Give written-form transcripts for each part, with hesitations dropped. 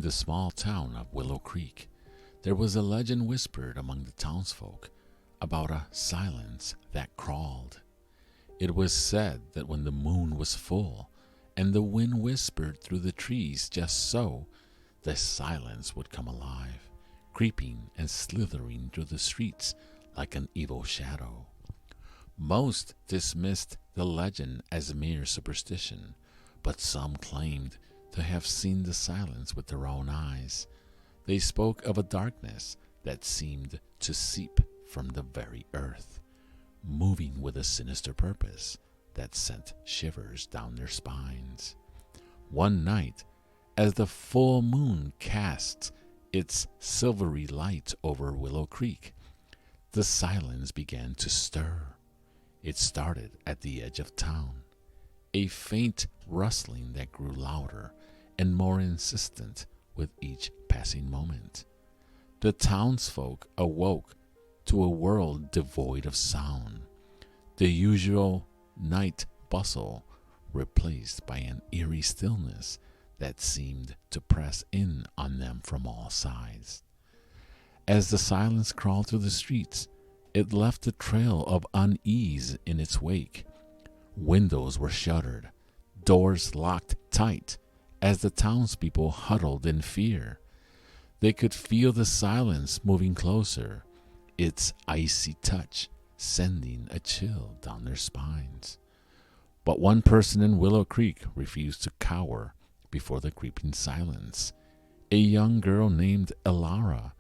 In the small town of Willow Creek, there was a legend whispered among the townsfolk about a silence that crawled. It was said that when the moon was full and the wind whispered through the trees just so, the silence would come alive, creeping and slithering through the streets like an evil shadow. Most dismissed the legend as mere superstition, but some claimed to have seen the silence with their own eyes. They spoke of a darkness that seemed to seep from the very earth, moving with a sinister purpose that sent shivers down their spines. One night, as the full moon cast its silvery light over Willow Creek, the silence began to stir. It started at the edge of town, a faint rustling that grew louder and more insistent with each passing moment. The townsfolk awoke to a world devoid of sound, the usual night bustle replaced by an eerie stillness that seemed to press in on them from all sides. As the silence crawled through the streets, it left a trail of unease in its wake. Windows were shuttered, doors locked tight, as the townspeople huddled in fear. They could feel the silence moving closer, its icy touch sending a chill down their spines. But one person in Willow Creek refused to cower before the creeping silence. A young girl named Elara,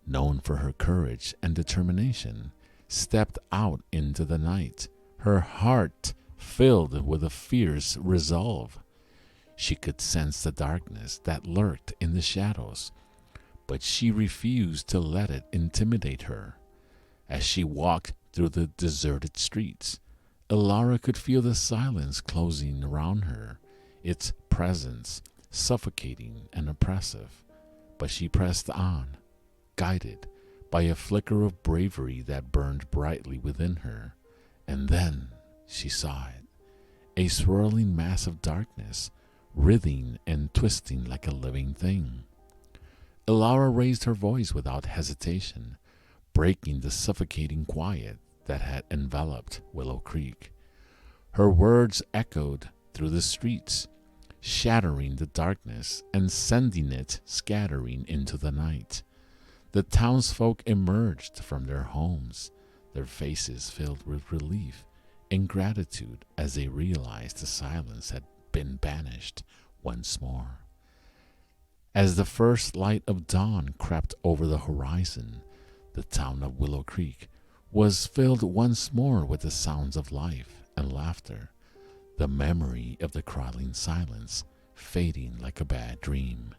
known for her courage and determination, stepped out into the night, her heart filled with a fierce resolve. She could sense the darkness that lurked in the shadows, but she refused to let it intimidate her. As she walked through the deserted streets, Elara could feel the silence closing around her, its presence suffocating and oppressive. But she pressed on, guided by a flicker of bravery that burned brightly within her. And then she saw it, a swirling mass of darkness, writhing and twisting like a living thing. Elara raised her voice without hesitation, breaking the suffocating quiet that had enveloped Willow Creek. Her words echoed through the streets, shattering the darkness and sending it scattering into the night. The townsfolk emerged from their homes, their faces filled with relief and gratitude as they realized the silence had been banished once more. As the first light of dawn crept over the horizon, the town of Willow Creek was filled once more with the sounds of life and laughter, the memory of the crawling silence fading like a bad dream.